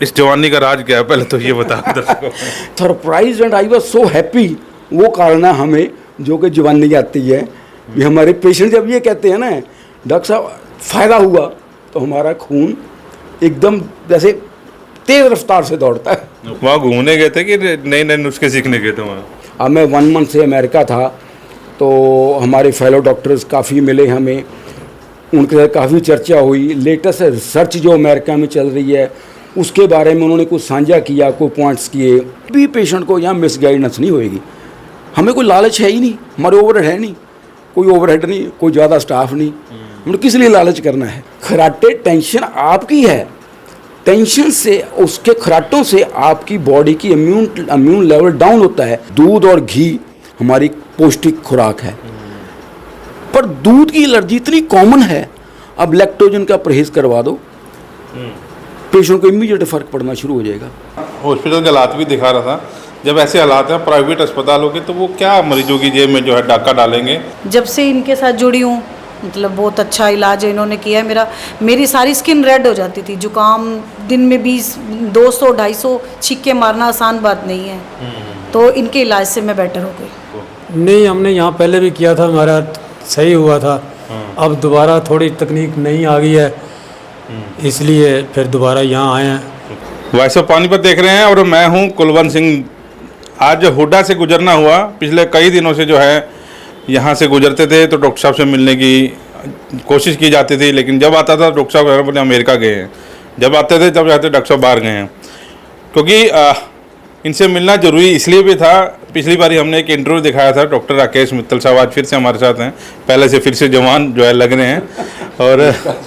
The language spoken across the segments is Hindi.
इस जवानी का राज क्या है, पहले तो ये बता दर्शकों। Surprise and I was so happy. वो कारण है हमें जो कि जवानी आती है भी। हमारे पेशेंट जब ये कहते हैं ना डॉक्टर साहब फ़ायदा हुआ, तो हमारा खून एकदम जैसे तेज़ रफ्तार से दौड़ता है। वहाँ घूमने गए थे कि नए नए नुस्खे सीखने गए थे वहाँ? अब मैं 1 मंथ से अमेरिका था, तो हमारे फेलो डॉक्टर्स काफ़ी मिले हमें, उनके साथ काफ़ी चर्चा हुई। लेटेस्ट रिसर्च जो अमेरिका में चल रही है उसके बारे में उन्होंने कुछ साझा किया, कोई पॉइंट्स किए भी। पेशेंट को यहाँ मिसगाइडेंस नहीं होएगी। हमें कोई लालच है ही नहीं, हमारे ओवरहेड है नहीं, कोई ओवरहेड नहीं, कोई ज़्यादा स्टाफ नहीं, हमें किस लिए लालच करना है। खराटे टेंशन आपकी है, टेंशन से उसके खराटों से आपकी बॉडी की इम्यून लेवल डाउन होता है। दूध और घी हमारी पौष्टिक खुराक है, पर दूध की एलर्जी इतनी कॉमन है, अब लैक्टोजन का परहेज करवा दो, पेशेंट को इमीडिएट फ़र्क पड़ना शुरू हो जाएगा। हॉस्पिटल के हालात भी दिखा रहा था, जब ऐसे हालात हैं प्राइवेट अस्पतालों के, तो वो क्या मरीजों की जेब में जो है डाका डालेंगे। जब से इनके साथ जुड़ी हूँ, मतलब बहुत अच्छा इलाज इन्होंने किया है। मेरी सारी स्किन रेड हो जाती थी, जुकाम दिन में 200-250 छींके मारना आसान बात नहीं है, तो इनके इलाज से मैं बेटर हो गई। नहीं, हमने यहाँ पहले भी किया था, हमारा सही हुआ था। अब दोबारा थोड़ी तकनीक नई आ गई है, इसलिए फिर दोबारा यहाँ आए हैं। वैसे पानीपत देख रहे हैं और मैं हूँ कुलवंत सिंह। आज हुड्डा से गुजरना हुआ, पिछले कई दिनों से जो है यहाँ से गुजरते थे तो डॉक्टर साहब से मिलने की कोशिश की जाती थी, लेकिन जब आता था डॉक्टर साहब बोले अमेरिका गए हैं, जब आते थे तब जाते डॉक्टर साहब बाहर गए हैं। क्योंकि इनसे मिलना जरूरी इसलिए भी था, पिछली बार हमने एक इंटरव्यू दिखाया था, डॉक्टर राकेश मित्तल साहब आज फिर से हमारे साथ हैं, पहले से फिर से जवान जो है लग रहे हैं, और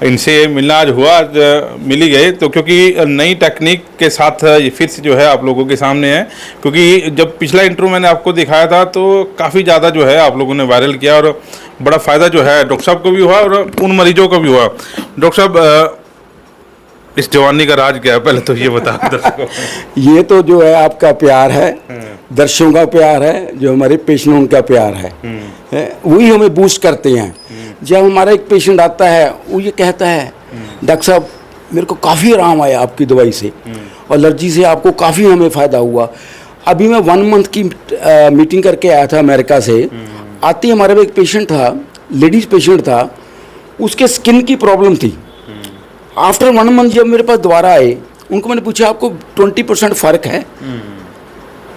इनसे मिलना आज हुआ, आज मिल ही गए। तो क्योंकि नई टेक्निक के साथ ये फिर से जो है आप लोगों के सामने है, क्योंकि जब पिछला इंटरव्यू मैंने आपको दिखाया था तो काफ़ी ज़्यादा जो है आप लोगों ने वायरल किया और बड़ा फ़ायदा जो है डॉक्टर साहब को भी हुआ और उन मरीजों को भी हुआ। डॉक्टर साहब, इस जवानी का राज क्या है, पहले तो ये बता दर्शकों। ये तो जो है आपका प्यार है, दर्शकों का प्यार है, जो हमारे पेशेंटों का प्यार है, वही हमें बूस्ट करते हैं। जब हमारा एक पेशेंट आता है वो ये कहता है डॉक्टर साहब मेरे को काफ़ी आराम आया आपकी दवाई से, एलर्जी से आपको काफ़ी हमें फ़ायदा हुआ। अभी मैं 1 मंथ की मीटिंग करके आया था अमेरिका से। आते ही हमारे में एक पेशेंट था, लेडीज़ पेशेंट था, उसके स्किन की प्रॉब्लम थी। आफ्टर 1 मंथ जब मेरे पास दोबारा आए, उनको मैंने पूछा आपको 20% फ़र्क है?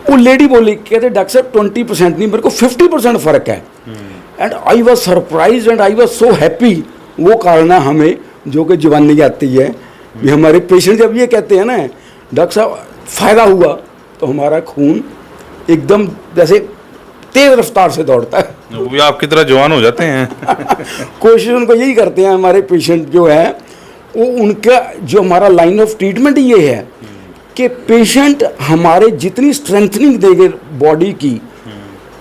वो लेडी बोली, कहते डॉक्टर साहब 20% नहीं, मेरे को 50% फ़र्क है। And I was surprise and I was so happy. वो कारण है हमें जो कि जवानी आती है भी। हमारे पेशेंट जब ये कहते हैं ना डॉक्टर साहब फ़ायदा हुआ, तो हमारा खून एकदम जैसे तेज़ रफ्तार से दौड़ता है। वो भी आपकी तरह जवान हो जाते हैं। कोशिश उनको यही करते हैं हमारे पेशेंट जो है, वो उनका जो हमारा लाइन ऑफ ट्रीटमेंट ये है कि पेशेंट हमारे जितनी स्ट्रेंथनिंग देंगे बॉडी की,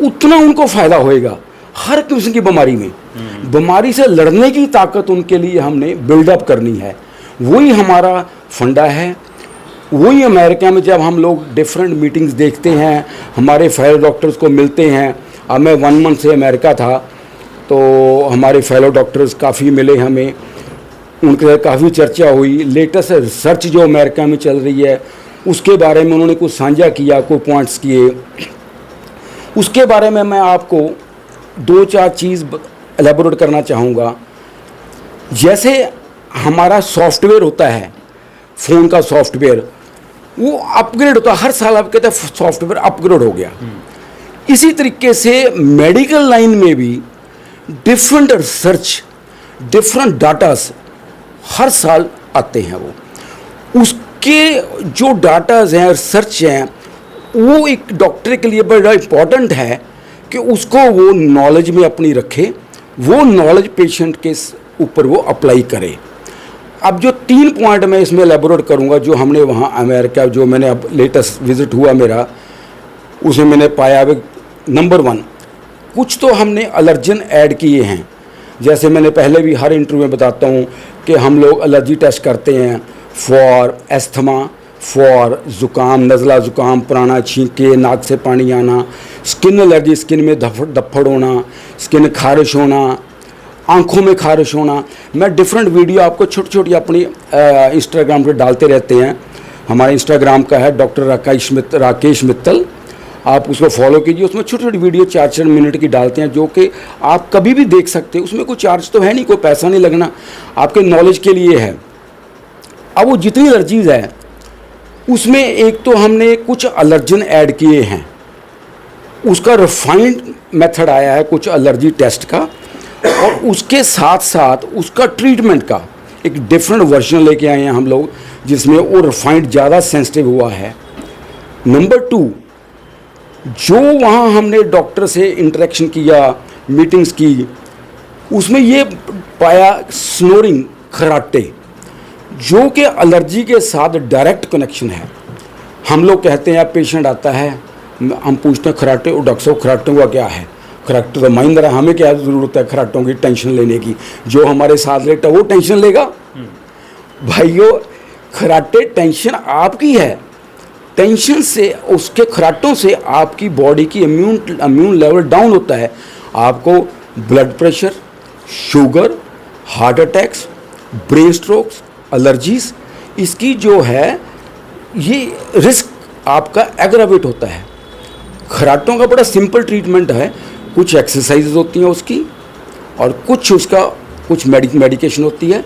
उतना उनको फ़ायदा होएगा हर किस्म की बीमारी में। बीमारी से लड़ने की ताकत उनके लिए हमने बिल्डअप करनी है, वही हमारा फंडा है। वही अमेरिका में जब हम लोग डिफरेंट मीटिंग्स देखते हैं, हमारे फेलो डॉक्टर्स को मिलते हैं। अब मैं 1 मंथ से अमेरिका था, तो हमारे फेलो डॉक्टर्स काफ़ी मिले हमें, उनके साथ काफ़ी चर्चा हुई। लेटेस्ट रिसर्च जो अमेरिका में चल रही है उसके बारे में उन्होंने कुछ साझा किया, कोई पॉइंट्स किए। उसके बारे में मैं आपको 2-4 चीज़ एलेबोरेट करना चाहूँगा। जैसे हमारा सॉफ्टवेयर होता है, फ़ोन का सॉफ्टवेयर, वो अपग्रेड होता है हर साल। आप कहते हैं सॉफ्टवेयर अपग्रेड हो गया। इसी तरीके से मेडिकल लाइन में भी डिफरेंट रिसर्च, डिफरेंट डाटास हर साल आते हैं। वो उसके जो डाटाज हैं, रिसर्च हैं, वो एक डॉक्टर के लिए बड़ा इम्पॉर्टेंट है कि उसको वो नॉलेज में अपनी रखे, वो नॉलेज पेशेंट के ऊपर वो अप्लाई करे। अब जो 3 पॉइंट मैं इसमें एलेबोरेट करूँगा, जो हमने वहाँ अमेरिका, जो मैंने अब लेटेस्ट विज़िट हुआ मेरा, उसमें मैंने पाया नंबर 1, कुछ तो हमने एलर्जन ऐड किए हैं। जैसे मैंने पहले भी हर इंटरव्यू में बताता हूँ कि हम लोग एलर्जी टेस्ट करते हैं फॉर एस्थमा, फॉर ज़ुकाम, नज़ला ज़ुकाम, पुराना छींके, नाक से पानी आना, स्किन एलर्जी, स्किन में धप्पड़ होना, स्किन खारिश होना, आंखों में खारिश होना। मैं डिफरेंट वीडियो आपको छोटी छोटी अपनी इंस्टाग्राम पे डालते रहते हैं। हमारे इंस्टाग्राम का है डॉक्टर राकेश मित्तल, आप उसको फॉलो कीजिए। उसमें छोटी छोटी वीडियो 4-4 मिनट की डालते हैं जो कि आप कभी भी देख सकते हैं। उसमें कोई चार्ज तो है नहीं, कोई पैसा नहीं लगना, आपके नॉलेज के लिए है। अब वो जितनी एलर्जीज़ है उसमें एक तो हमने कुछ एलर्जन ऐड किए हैं, उसका रिफाइंड मेथड आया है कुछ एलर्जी टेस्ट का, और उसके साथ साथ उसका ट्रीटमेंट का एक डिफरेंट वर्जन लेके आए हैं हम लोग, जिसमें वो रिफाइंड ज़्यादा सेंसिटिव हुआ है। नंबर 2, जो वहाँ हमने डॉक्टर से इंटरेक्शन किया, मीटिंग्स की, उसमें ये पाया स्नोरिंग, खर्राटे, जो कि एलर्जी के साथ डायरेक्ट कनेक्शन है। हम लोग कहते हैं, पेशेंट आता है, हम पूछते हैं खर्राटे, और डॉक्टर साहब खर्राटों का क्या है? खर्राटे तो माइंदर है, हमें क्या ज़रूरत है खर्राटों की टेंशन लेने की? जो हमारे साथ लेटा वो टेंशन लेगा? भाइयों, खर्राटे टेंशन आपकी है। टेंशन से, उसके खर्राटों से आपकी बॉडी की इम्यून लेवल डाउन होता है। आपको blood pressure, sugar, heart attacks, brain strokes, allergies, इसकी जो है ये रिस्क आपका एग्रावेट होता है। खर्राटों का बड़ा सिंपल ट्रीटमेंट है, कुछ एक्सरसाइज होती हैं उसकी, और कुछ मेडिकेशन होती है।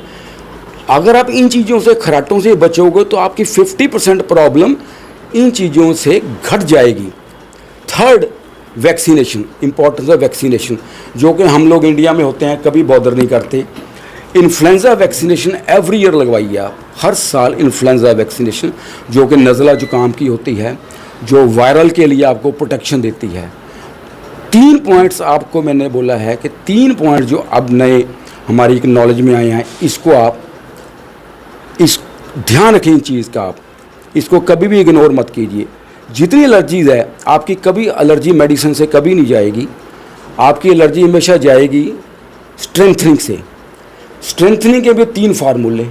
अगर आप इन चीज़ों से, खर्राटों से बचोगे तो आपकी 50% प्रॉब्लम इन चीज़ों से घट जाएगी। Third, vaccination, importance of vaccination, जो कि हम लोग इंडिया में होते हैं कभी बॉदर नहीं करते। इन्फ्लुएंजा वैक्सीनेशन एवरी ईयर लगवाइए आप, हर साल इन्फ्लुएंजा वैक्सीनेशन, जो कि नज़ला जुकाम की होती है, जो वायरल के लिए आपको प्रोटेक्शन देती है। 3 पॉइंट्स आपको मैंने बोला है कि 3 पॉइंट जो अब नए हमारी एक नॉलेज में आए हैं, इसको आप ध्यान रखें। इन चीज़ का आप इसको कभी भी इग्नोर मत कीजिए। जितनी एलर्जीज़ है आपकी, कभी एलर्जी मेडिसिन से कभी नहीं जाएगी, आपकी एलर्जी हमेशा जाएगी स्ट्रेंथनिंग से। स्ट्रेंथनिंग के भी 3 फार्मूले।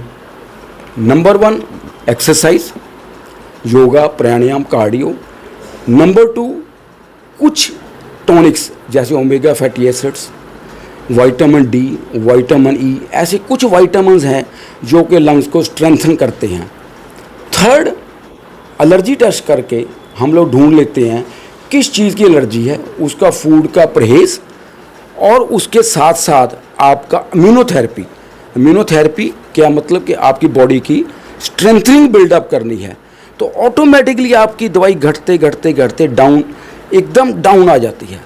नंबर 1, एक्सरसाइज, योगा, प्राणायाम, कार्डियो। नंबर 2, कुछ टॉनिक्स जैसे omega fatty acids, vitamin D, vitamin E, ऐसे कुछ विटामिन्स हैं जो कि लंग्स को स्ट्रेंथन करते हैं। थर्ड, एलर्जी टेस्ट करके हम लोग ढूंढ लेते हैं किस चीज़ की एलर्जी है, उसका फूड का परहेज़, और उसके साथ साथ आपका इम्यूनोथेरेपी। इम्यूनोथेरेपी क्या मतलब कि आपकी बॉडी की स्ट्रेंथनिंग बिल्डअप करनी है, तो ऑटोमेटिकली आपकी दवाई घटते घटते घटते डाउन, एकदम डाउन आ जाती है।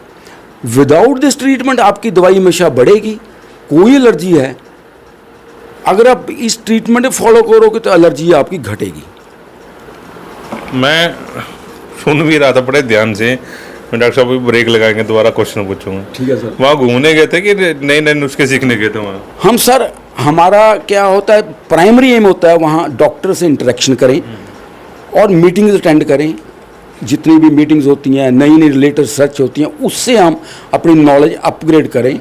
विदाउट दिस ट्रीटमेंट आपकी दवाई हमेशा बढ़ेगी। कोई एलर्जी है, अगर आप इस ट्रीटमेंट फॉलो करोगे तो एलर्जी आपकी घटेगी। मैं सुन भी रहा था बड़े ध्यान से। मैं डॉक्टर साहब ब्रेक लगाएंगे, दोबारा क्वेश्चन पूछूंगा। ठीक है सर। वहाँ घूमने गए थे कि नए नए नुस्खे सीखने गए थे वहाँ? हम सर, हमारा क्या होता है, प्राइमरी एम होता है वहाँ डॉक्टर से इंटरेक्शन करें और मीटिंग्स अटेंड करें। जितनी भी मीटिंग्स होती हैं, नई नई रिलेटेड रिसर्च होती हैं, उससे हम अपनी नॉलेज अपग्रेड करें।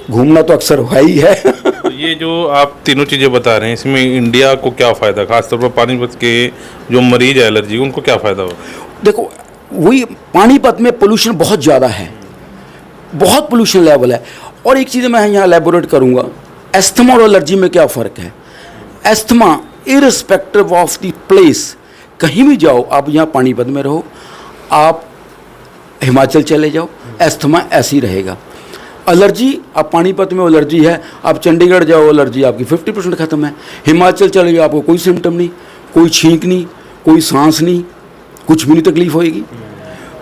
घूमना तो अक्सर हुआ ही है। तो ये जो आप तीनों चीज़ें बता रहे हैं, इसमें इंडिया को क्या फ़ायदा, खासतौर पर पानीपत के जो मरीज है एलर्जी, उनको क्या फ़ायदा होगा? देखो, वही पानीपत में पोल्यूशन बहुत ज़्यादा है, बहुत पोल्यूशन लेवल है। और एक चीज़ मैं यहाँ एलैबोरेट करूँगा, एस्थमा और एलर्जी में क्या फ़र्क है। Asthma irrespective of the place, कहीं भी जाओ आप, यहाँ पानीपत में रहो, आप हिमाचल चले जाओ, एस्थमा ऐसी रहेगा। एलर्जी, आप पानीपत में एलर्जी है, आप चंडीगढ़ जाओ, एलर्जी आपकी 50% ख़त्म है। हिमाचल चले जाओ, आपको कोई सिम्टम नहीं, कोई छींक नहीं, कोई सांस नहीं, कुछ भी नहीं तकलीफ होएगी।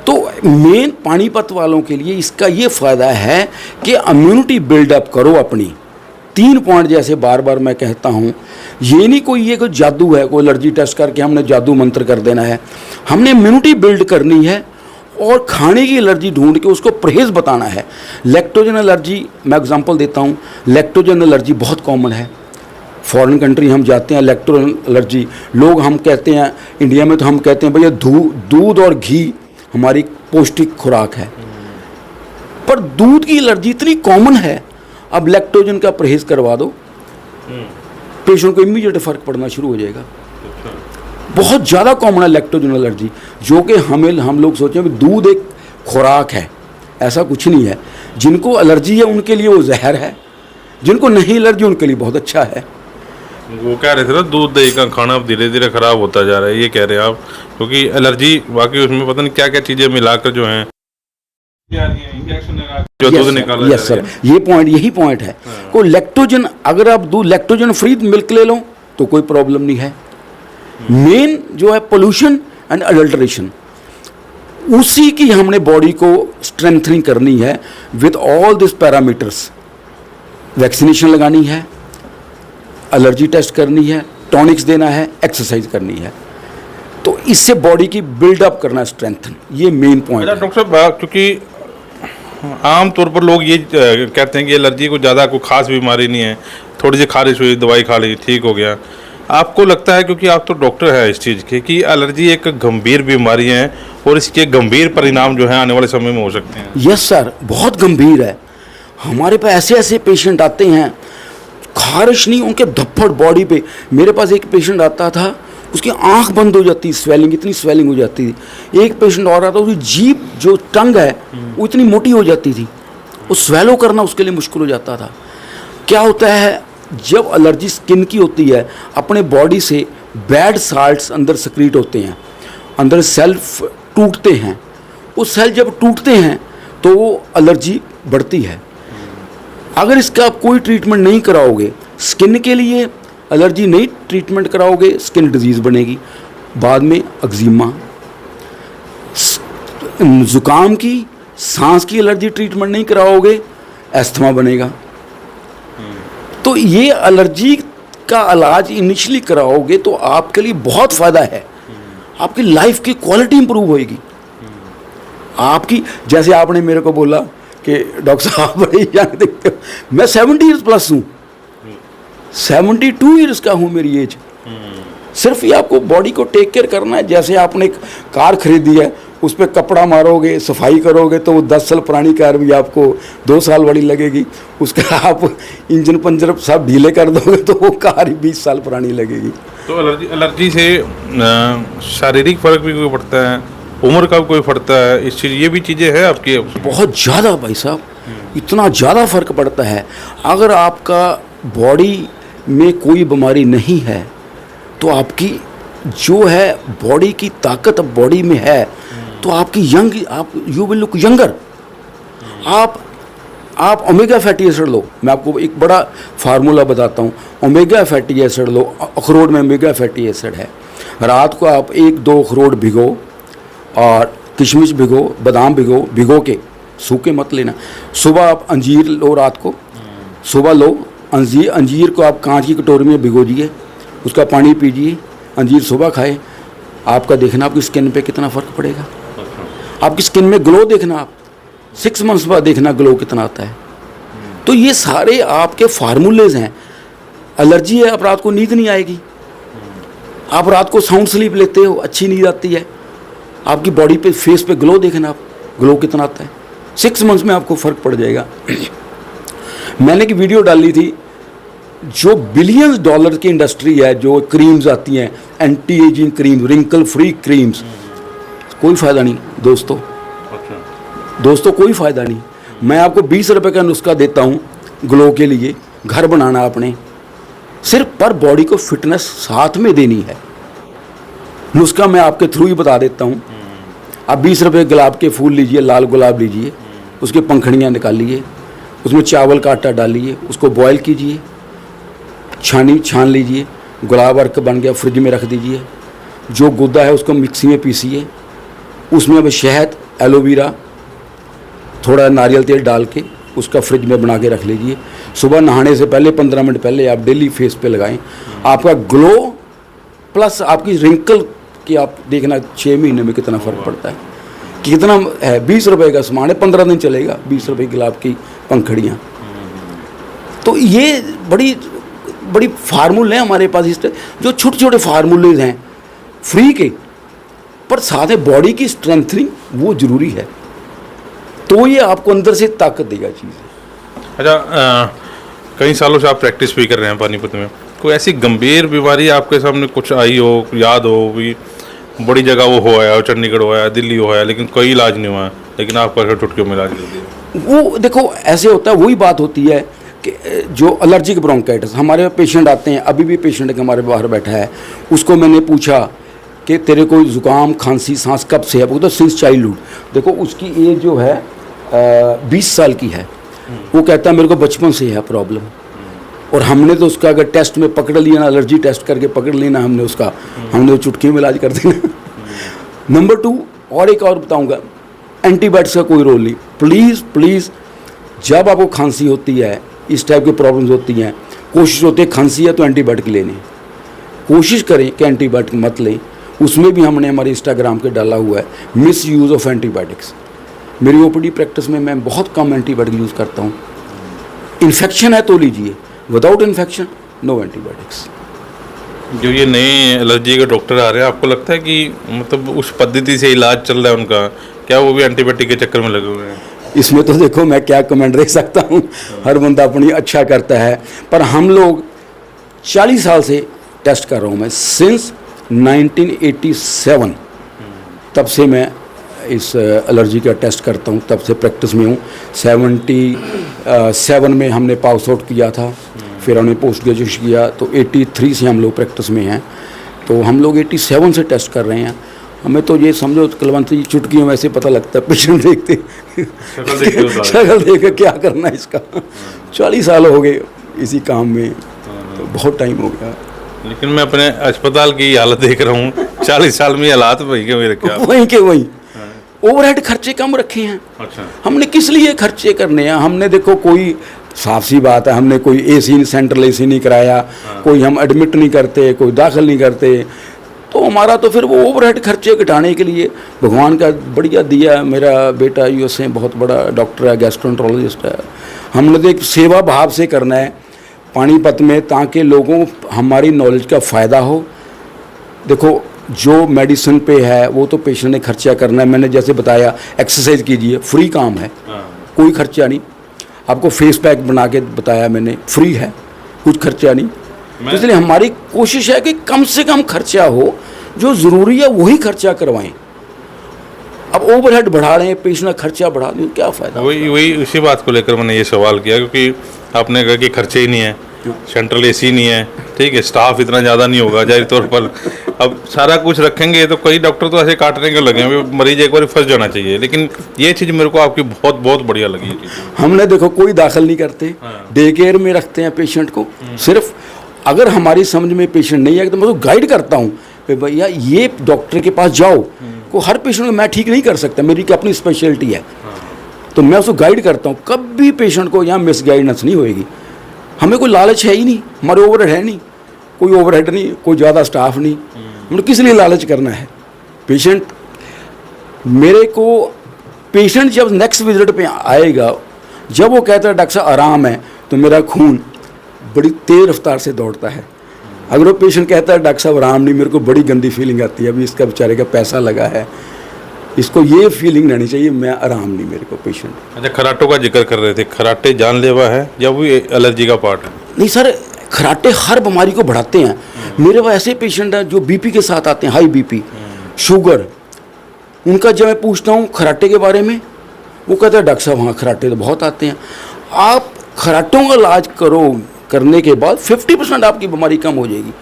तो मेन पानीपत वालों के लिए इसका ये फ़ायदा है कि इम्यूनिटी बिल्डअप करो अपनी। 3 पॉइंट जैसे बार बार मैं कहता हूँ, ये नहीं कोई ये कोई जादू है, कोई एलर्जी टेस्ट करके हमने जादू मंत्र कर देना है। हमने इम्यूनिटी बिल्ड करनी है और खाने की एलर्जी ढूंढ के उसको परहेज़ बताना है। लैक्टोजन एलर्जी, मैं एग्जांपल देता हूँ, लैक्टोजन एलर्जी बहुत कॉमन है। फॉरेन कंट्री हम जाते हैं, लैक्टोजन एलर्जी, लोग हम कहते हैं, इंडिया में तो हम कहते हैं भैया दूध और घी हमारी पौष्टिक खुराक है, पर दूध की एलर्जी इतनी कॉमन है, अब लैक्टोजन का परहेज़ करवा दो, पेशेंट को इमीडिएट फ़र्क पड़ना शुरू हो जाएगा। बहुत ज़्यादा कॉमन है लैक्टोजन एलर्जी, जो कि हम लोग सोचें कि दूध एक खुराक है, ऐसा कुछ नहीं है। जिनको एलर्जी है उनके लिए वो जहर है, जिनको नहीं एलर्जी उनके लिए बहुत अच्छा है। वो कह रहे थे ना दूध दही का खाना अब धीरे धीरे खराब होता जा रहा है, ये कह रहे हैं आप, क्योंकि एलर्जी वाकई उसमें पता नहीं क्या क्या चीजें मिलाकर जो हैं जो दूध निकाला यस जा सर, रहा है। ये पॉइंट, यही पॉइंट है। को लैक्टोजन, अगर आप दूध लैक्टोजन फ्री मिल्क ले लो तो कोई प्रॉब्लम नहीं है। मेन जो है पोल्यूशन एंड अडल्ट्रेशन, उसी की हमने बॉडी को स्ट्रेंथनिंग करनी है with all this parameters. Vaccination लगानी है, एलर्जी टेस्ट करनी है, टॉनिक्स देना है, एक्सरसाइज करनी है, तो इससे बॉडी की बिल्डअप करना, स्ट्रेंथन, ये मेन पॉइंट अच्छा है। डॉक्टर साहब, क्योंकि आम तौर पर लोग ये कहते हैं कि एलर्जी को ज़्यादा कोई खास बीमारी नहीं है, थोड़ी सी खारिश हुई, दवाई खा ली, ठीक हो गया। आपको लगता है, क्योंकि आप तो डॉक्टर हैं इस चीज़ के, कि एलर्जी एक गंभीर बीमारी है और इसके गंभीर परिणाम जो है आने वाले समय में हो सकते हैं? यस सर, बहुत गंभीर है। हमारे पास ऐसे ऐसे पेशेंट आते हैं, खारिश नहीं, उनके धप्पड़ बॉडी पे। मेरे पास एक पेशेंट आता था, उसकी आंख बंद हो जाती, स्वेलिंग, इतनी स्वेलिंग हो जाती थी। एक पेशेंट और आता, उसकी जीभ जो टंग है वो इतनी मोटी हो जाती थी, वो स्वेलो करना उसके लिए मुश्किल हो जाता था। क्या होता है, जब एलर्जी स्किन की होती है, अपने बॉडी से बैड साल्ट्स अंदर सक्रीट होते हैं, अंदर सेल्फ टूटते हैं। वो सेल जब टूटते हैं तो वो एलर्जी बढ़ती है। अगर इसका आप कोई ट्रीटमेंट नहीं कराओगे, स्किन के लिए एलर्जी नहीं ट्रीटमेंट कराओगे, स्किन डिजीज बनेगी, बाद में एक्जिमा, जुकाम की, सांस की एलर्जी ट्रीटमेंट नहीं कराओगे, एस्थमा बनेगा। तो ये एलर्जी का इलाज इनिशियली कराओगे तो आपके लिए बहुत फ़ायदा है, आपकी लाइफ की क्वालिटी इंप्रूव होएगी। आपकी, जैसे आपने मेरे को बोला कि डॉक्टर साहब बड़े यंग दिखते हो, मैं 70 ईयर्स प्लस हूँ, 72 ईयर्स का हूँ मेरी एज। सिर्फ ये आपको बॉडी को टेक केयर करना है। जैसे आपने एक कार खरीदी है, उस पर कपड़ा मारोगे, सफाई करोगे, तो वो 10 साल पुरानी कार भी आपको 2 साल बड़ी लगेगी। उसका आप इंजन पंजर सब ढीले कर दोगे तो वो कार ही 20 साल पुरानी लगेगी। तो एलर्जी से शारीरिक फर्क भी कोई पड़ता है, उम्र का भी कोई पड़ता है, इस चीज़, ये भी चीज़ें हैं आपकी? बहुत ज़्यादा भाई साहब, इतना ज़्यादा फ़र्क पड़ता है। अगर आपका बॉडी में कोई बीमारी नहीं है तो आपकी जो है बॉडी की ताकत बॉडी में है, तो आपकी यंग, आप यू विल लुक यंगर। आप ओमेगा फैटी एसिड लो, मैं आपको एक बड़ा फार्मूला बताता हूँ। ओमेगा फैटी एसिड लो, अखरोट में ओमेगा फैटी एसिड है। रात को आप 1-2 अखरोट भिगो और किशमिश भिगो, बादाम भिगो के, सूखे मत लेना। सुबह आप अंजीर लो, रात को सुबह लो अंजीर को आप कांच की कटोरी में भिगोजिए, उसका पानी पीजिए, अंजीर सुबह खाए, आपका देखना आपकी स्किन पे कितना फ़र्क पड़ेगा। आपकी स्किन में ग्लो देखना, आप 6 मंथ्स बाद देखना ग्लो कितना आता है। तो ये सारे आपके फार्मूलेज हैं। एलर्जी है, आप रात को नींद नहीं आएगी, आप रात को साउंड स्लीप लेते हो, अच्छी नींद आती है, आपकी बॉडी पे, फेस पे ग्लो देखना, आप ग्लो कितना आता है, 6 मंथ्स में आपको फ़र्क पड़ जाएगा। मैंने एक वीडियो डाली थी, जो बिलियंस डॉलर की इंडस्ट्री है, जो क्रीम्स आती हैं, anti ageing cream, wrinkle free creams, कोई फ़ायदा नहीं दोस्तों। दोस्तों कोई फ़ायदा नहीं। मैं आपको 20 रुपये का नुस्खा देता हूँ ग्लो के लिए, घर बनाना अपने, सिर्फ पर बॉडी को फिटनेस साथ में देनी है। नुस्खा मैं आपके थ्रू ही बता देता हूँ। आप 20 रुपये गुलाब के फूल लीजिए, लाल गुलाब लीजिए, उसके पंखड़ियाँ निकालिए, उसमें चावल का आटा डालिए, उसको बॉयल कीजिए, छान लीजिए, गुलाब अर्क बन गया, फ्रिज में रख दीजिए। जो गुद्दा है उसको मिक्सी में पीसिए, उसमें अब शहद, एलोवेरा, थोड़ा नारियल तेल डाल के उसका फ्रिज में बना के रख लीजिए। सुबह नहाने से पहले 15 मिनट पहले आप डेली फेस पे लगाएं। आपका ग्लो प्लस आपकी रिंकल की आप देखना 6 महीने में कितना फ़र्क पड़ता है। कितना है, 20 रुपये का सामान है, 15 दिन चलेगा, 20 रुपये गुलाब की पंखड़ियाँ। तो ये बड़ी फार्मूले हैं हमारे पास, इस जो छोटे छोटे फार्मूले हैं फ्री के, पर साथ में बॉडी की स्ट्रेंथनिंग वो ज़रूरी है, तो ये आपको अंदर से ताकत देगा चीज़। अच्छा, कई सालों से आप प्रैक्टिस भी कर रहे हैं पानीपत में, कोई ऐसी गंभीर बीमारी आपके सामने कुछ आई हो, याद हो भी, बड़ी जगह वो हो आया, चंडीगढ़ हो आया, दिल्ली हो आया, लेकिन कोई इलाज नहीं हुआ, लेकिन आपका चुटकियों में इलाज कर दिया? वो देखो ऐसे होता है, वही बात होती है कि जो एलर्जिक ब्रोंकाइटिस, हमारे पेशेंट आते हैं, अभी भी पेशेंट हमारे बाहर बैठा है, उसको मैंने पूछा कि तेरे को ज़ुकाम खांसी सांस कब से है? वो तो सिंस चाइल्डहुड। देखो उसकी एज जो है 20 साल की है। वो कहता है मेरे को बचपन से है प्रॉब्लम। और हमने तो उसका अगर टेस्ट में पकड़ लिया ना, एलर्जी टेस्ट करके पकड़ लेना हमने उसका, हमने वो चुटकी में इलाज कर देना। नंबर 2 और एक और बताऊंगा, एंटीबायोटिक्स का कोई रोल नहीं। प्लीज़ प्लीज़ जब आपको खांसी होती है, इस टाइप की प्रॉब्लम्स होती हैं, कोशिश होती है खांसी है तो एंटीबायोटिक लेने, कोशिश करें कि एंटीबायोटिक मत लें। उसमें भी हमने हमारे इंस्टाग्राम पे डाला हुआ है मिस यूज़ ऑफ एंटीबायोटिक्स। मेरी ओपीडी प्रैक्टिस में मैं बहुत कम एंटीबायोटिक यूज़ करता हूँ। इन्फेक्शन है तो लीजिए, विदाउट इन्फेक्शन नो एंटीबायोटिक्स। जो ये नए एलर्जी के डॉक्टर आ रहे हैं, आपको लगता है कि मतलब उस पद्धति से इलाज चल रहा है उनका, क्या वो भी एंटीबायोटिक के चक्कर में लगे हुए हैं? इसमें तो देखो मैं क्या कमेंट दे सकता हूँ, हर बंदा अपनी अच्छा करता है, पर हम लोग 40 साल से टेस्ट कर रहा हूँ मैं, सिंस 1987 तब से मैं इस एलर्जी का टेस्ट करता हूँ, तब से प्रैक्टिस में हूँ। 77 में हमने पास आउट किया था, फिर हमने पोस्ट ग्रेजुएशन किया, तो 83 से हम लोग प्रैक्टिस में हैं। तो हम लोग 87 से टेस्ट कर रहे हैं। हमें तो ये समझो कुलवंत जी चुटकियों में से पता लगता है, पेशेंट देखते शक्ल देख के क्या करना है इसका। 40 साल हो गए इसी काम में, तो बहुत टाइम हो गया। लेकिन मैं अपने अस्पताल की हालत देख रहा हूँ, 40 साल में ये हालात वही के मेरे क्या? वहीं के वहीं ओवरहेड खर्चे कम रखे हैं। अच्छा, हमने किस लिए खर्चे करने हैं? हमने देखो कोई साफ सी बात है, हमने कोई एसी सेंट्रल एसी नहीं कराया, कोई हम एडमिट नहीं करते, कोई दाखिल नहीं करते, तो हमारा तो फिर वो ओवरहेड खर्चे घटाने के लिए भगवान का बढ़िया दिया है। मेरा बेटा यूएसए बहुत बड़ा डॉक्टर है, गैस्ट्रोएंटरोलॉजिस्ट है। हमने तो एक सेवा भाव से करना है पानीपत में, ताकि लोगों हमारी नॉलेज का फ़ायदा हो। देखो जो मेडिसिन पे है वो तो पेशेंट ने खर्चा करना है। मैंने जैसे बताया एक्सरसाइज कीजिए, फ्री काम है, कोई खर्चा नहीं। आपको फेस पैक बना के बताया मैंने, फ्री है, कुछ खर्चा नहीं। तो इसलिए हमारी कोशिश है कि कम से कम खर्चा हो, जो ज़रूरी है वही खर्चा करवाएं। अब ओवरहेड बढ़ा रहे हैं, पेशेंट का खर्चा बढ़ा दें, क्या फ़ायदा? वही उसी बात को लेकर मैंने ये सवाल किया, क्योंकि आपने कहा कि खर्चे ही नहीं है, सेंट्रल एसी नहीं है, ठीक है, स्टाफ इतना ज़्यादा नहीं होगा जाहिर तौर पर। अब सारा कुछ रखेंगे तो कई डॉक्टर तो ऐसे काटने के लगे हैं, मरीज एक बार फंस जाना चाहिए। लेकिन ये चीज़ मेरे को आपकी बहुत बहुत बढ़िया लगी। हमने देखो कोई दाखिल नहीं करते, डे केयर में रखते हैं पेशेंट को। सिर्फ अगर हमारी समझ में पेशेंट नहीं है तो मैं तो गाइड करता हूँ कि भैया ये डॉक्टर के पास जाओ। को हर पेशेंट को मैं ठीक नहीं कर सकता, मेरी अपनी स्पेशलिटी है, तो मैं उसको गाइड करता हूँ। कभी पेशेंट को यहाँ मिस गाइडेंस नहीं होएगी। हमें कोई लालच है ही नहीं, हमारे ओवरहेड है नहीं, कोई ओवरहेड नहीं, कोई ज़्यादा स्टाफ नहीं, मतलब किस लिए लालच करना है? पेशेंट मेरे को, पेशेंट जब नेक्स्ट विजिट पे आएगा, जब वो कहता है डॉक्टर साहब आराम है, तो मेरा खून बड़ी तेज़ रफ्तार से दौड़ता है। अगर वो पेशेंट कहता है डॉक्टर साहब आराम नहीं, मेरे को बड़ी गंदी फीलिंग आती है, अभी इसका बेचारे का पैसा लगा है, इसको ये फीलिंग रहनी चाहिए मैं आराम नहीं मेरे को पेशेंट। अच्छा, खराटों का जिक्र कर रहे थे, खराटे जानलेवा है या वो एलर्जी का पार्ट है? नहीं सर, खराटे हर बीमारी को बढ़ाते हैं। मेरे पास ऐसे पेशेंट हैं जो बीपी के साथ आते हैं, हाई बीपी, शुगर, उनका जब मैं पूछता हूँ खराटे के बारे में, वो कहते हैं डॉक्टर साहब हाँ खराटे तो बहुत आते हैं। आप खराटों का इलाज करने के बाद 50% आपकी बीमारी कम हो जाएगी।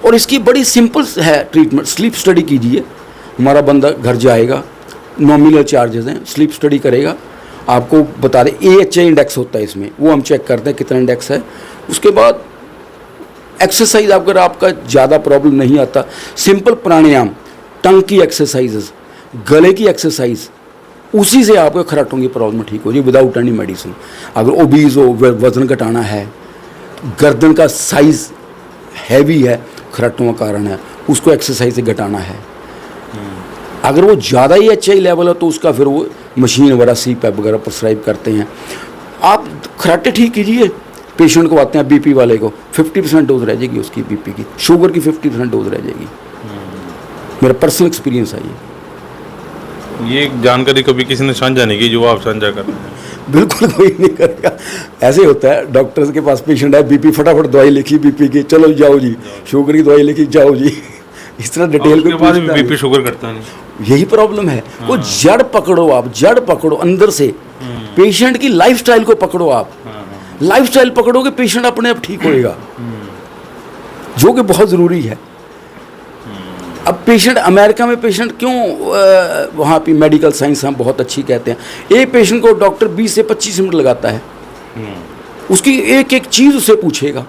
और इसकी बड़ी सिंपल है ट्रीटमेंट। स्लीप स्टडी कीजिए, हमारा बंदा घर जाएगा, नॉमिनल चार्जेस हैं, स्लीप स्टडी करेगा, आपको बता दें AHI इंडेक्स होता है इसमें, वो हम चेक करते हैं कितना इंडेक्स है। उसके बाद एक्सरसाइज, अगर आपका ज़्यादा प्रॉब्लम नहीं आता, सिंपल प्राणायाम, टंग की एक्सरसाइजेस, गले की एक्सरसाइज, उसी से आपको खराटों की प्रॉब्लम ठीक हो जाए विदाउट एनी मेडिसिन। अगर ओबीज हो, वज़न घटाना है, गर्दन का साइज़ हैवी है, खराटों का कारण है, उसको एक्सरसाइज से घटाना है। अगर वो ज़्यादा ही HI लेवल है तो उसका फिर वो मशीन वगैरह CPAP वगैरह प्रिस्क्राइब करते हैं। आप खराटे ठीक कीजिए, पेशेंट को आते हैं बीपी वाले को 50% डोज रह जाएगी उसकी, बीपी की, शुगर की 50% डोज रह जाएगी। मेरा पर्सनल एक्सपीरियंस है ये जानकारी कभी किसी ने साझा नहीं की जो आप साझा कर रहे हैं? बिल्कुल कोई नहीं करेगा। ऐसे होता है, डॉक्टर्स के पास पेशेंट है, बीपी, फटाफट दवाई लिखी बीपी की, चलो जाओ जी, शुगर की दवाई लिखी, जाओ जी, इस तरह डिटेल को बीपी शुगर करता नहीं। यही प्रॉब्लम है। वो जड़ पकड़ो, आप जड़ पकड़ो अंदर से, पेशेंट की लाइफस्टाइल को पकड़ो आप। लाइफस्टाइल पकड़ोगे पेशेंट अपने आप ठीक होएगा, जो कि बहुत ज़रूरी है। अब पेशेंट अमेरिका में पेशेंट क्यों वहाँ पे मेडिकल साइंस हम बहुत अच्छी कहते हैं, एक पेशेंट को डॉक्टर 20 से 25 मिनट लगाता है, उसकी एक एक चीज़ उससे पूछेगा।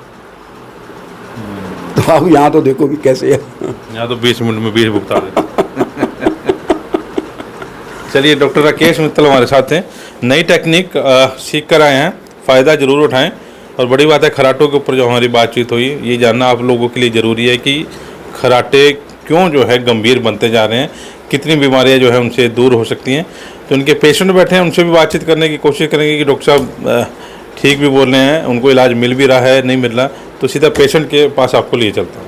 तो आप यहाँ तो देखो भी कैसे है, यहाँ तो 20 मिनट में 20 भुगता दे। चलिए, डॉक्टर राकेश मित्तल हमारे साथ हैं, नई टेक्निक सीख कर आए हैं, फ़ायदा ज़रूर उठाएं। और बड़ी बात है, खराटों के ऊपर जो हमारी बातचीत हुई, ये जानना आप लोगों के लिए ज़रूरी है कि खराटे क्यों जो है गंभीर बनते जा रहे हैं, कितनी बीमारियां जो है उनसे दूर हो सकती हैं। तो उनके पेशेंट बैठे हैं, उनसे भी बातचीत करने की कोशिश करेंगे कि डॉक्टर साहब ठीक भी बोल रहे हैं, उनको इलाज मिल भी रहा है, नहीं मिल रहा, तो सीधा पेशेंट के पास आपको लिए चलता हूँ।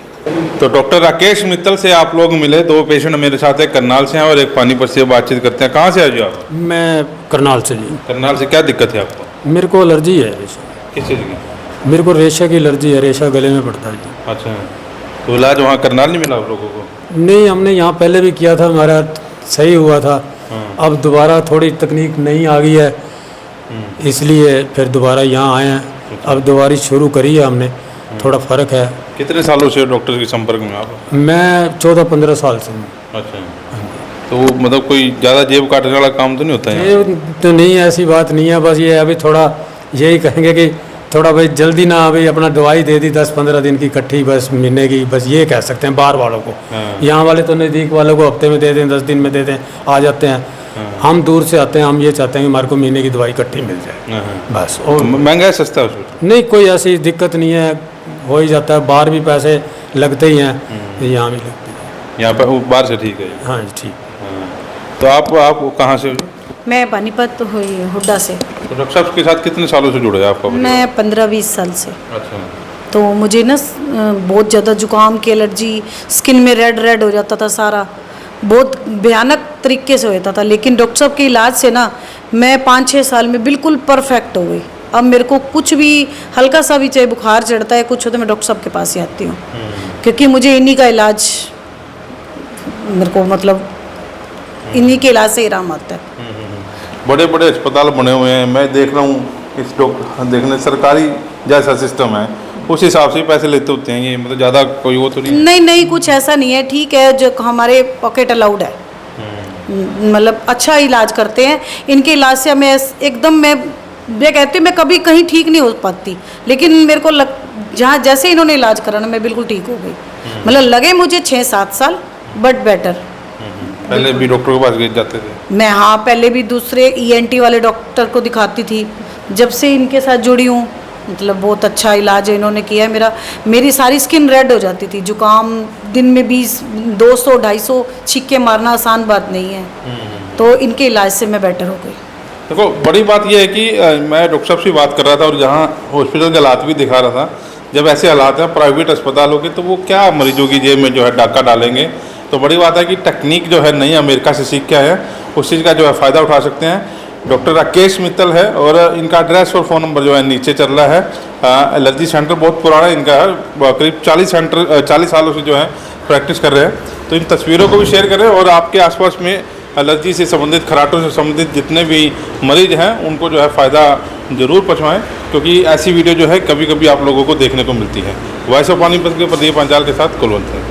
तो डॉक्टर राकेश मित्तल से आप लोग मिले, दो पेशेंट मेरे साथ एक करनाल से हैं और एक पानीपत से, बातचीत करते हैं। कहाँ से आए जो आप? मैं करनाल से जी। करनाल से। क्या दिक्कत है आपको? मेरे को एलर्जी है रेशा। किस चीज़ की? मेरे को रेशा की एलर्जी है, रेशा गले में पड़ता है जी। अच्छा, तो इलाज वहाँ करनाल नहीं मिला आप लोगों को? नहीं, हमने यहाँ पहले भी किया था, हमारा सही हुआ था। अब दोबारा थोड़ी तकनीक नई आ गई है, इसलिए फिर दोबारा यहाँ आए हैं। अब दोबारा शुरू करी है हमने, थोड़ा फ़र्क है। कितने सालों से डॉक्टर के संपर्क में आप? मैं 14-15 साल से हूँ। अच्छा, तो मतलब कोई ज़्यादा जेब काटने वाला काम तो नहीं होता है? ये तो नहीं, ऐसी बात नहीं है, बस ये अभी थोड़ा यही कहेंगे कि थोड़ा भाई जल्दी ना, अभी अपना दवाई दे दी 10-15 दिन की इकट्ठी, बस महीने की, बस ये कह सकते हैं बाहर वालों को। यहाँ वाले तो नज़दीक वालों को हफ्ते में दे दें, 10 दिन में दे दें, आ जाते हैं। हम दूर से आते हैं, हम ये चाहते हैं कि हमारे को महीने की दवाई इकट्ठी मिल जाए बस। और महंगा है सस्ता है उसमें? नहीं, कोई ऐसी दिक्कत नहीं है, हो ही जाता है। बाहर भी पैसे लगते ही हैं, यहाँ भी लगते हैं। यहाँ पर बाहर से ठीक है? हाँ जी, ठीक। तो आप कहाँ से हो? मैं पानीपत हुई हुड्डा से। तो डॉक्टर साहब के साथ कितने सालों से जुड़े हैं आपका? मैं 15-20 साल से। अच्छा। तो मुझे ना बहुत ज़्यादा जुकाम की एलर्जी, स्किन में रेड हो जाता था सारा, बहुत भयानक तरीके से होता था। लेकिन डॉक्टर साहब के इलाज से ना मैं 5-6 साल में बिल्कुल परफेक्ट हो गई। अब मेरे को कुछ भी, हल्का सा भी चाहे बुखार चढ़ता है, कुछ हो, तो मैं डॉक्टर साहब के पास ही आती हूँ, क्योंकि मुझे इन्हीं का इलाज, मेरे को मतलब इन्हीं के इलाज से आराम आता है। बड़े बड़े अस्पताल बने हुए हैं, मैं देख रहा हूँ, इस देखने सरकारी जैसा सिस्टम है, उस हिसाब से ही पैसे लेते होते हैं ये, मतलब ज़्यादा कोई वो तो नहीं? नहीं, कुछ ऐसा नहीं है, ठीक है, जो हमारे पॉकेट अलाउड है, मतलब अच्छा इलाज करते हैं। इनके इलाज से मैं एकदम, मैं कहती हूँ, मैं कभी कहीं ठीक नहीं हो पाती, लेकिन मेरे को जहाँ जैसे इन्होंने इलाज करा ना, मैं बिल्कुल ठीक हो गई। मतलब लगे मुझे 6-7 साल, बट बेटर। पहले भी डॉक्टर के पास गए जाते थे? मैं, हाँ, पहले भी दूसरे ENT वाले डॉक्टर को दिखाती थी। जब से इनके साथ जुड़ी हूँ, मतलब बहुत अच्छा इलाज इन्होंने किया है। मेरी सारी स्किन रेड हो जाती थी, जुकाम दिन में 200-250 छींके मारना आसान बात नहीं है। तो इनके इलाज से मैं बेटर हो गई। देखो, बड़ी बात यह है कि मैं डॉक्टर साहब से बात कर रहा था और जहाँ हॉस्पिटल के हालात भी दिखा रहा था, जब ऐसे हालात हैं प्राइवेट अस्पतालों के, तो वो क्या मरीजों की जेब में जो है डाका डालेंगे। तो बड़ी बात है कि टेक्निक जो है नई अमेरिका से सीख के आए हैं, उस चीज़ का जो है फ़ायदा उठा सकते हैं। डॉक्टर राकेश मित्तल है और इनका एड्रेस और फ़ोन नंबर जो है नीचे चल रहा है। एलर्जी सेंटर बहुत पुराना इनका है, करीब 40 सालों से जो है प्रैक्टिस कर रहे हैं। तो इन तस्वीरों को भी शेयर करें और आपके आसपास में एलर्जी से संबंधित, खराटों से संबंधित जितने भी मरीज हैं, उनको जो है फ़ायदा ज़रूर पहुँचवाएँ, क्योंकि ऐसी वीडियो जो है कभी कभी आप लोगों को देखने को मिलती है। वॉइस ऑफ पानीपत के प्रदीप अंचाल के साथ कुलवंत है।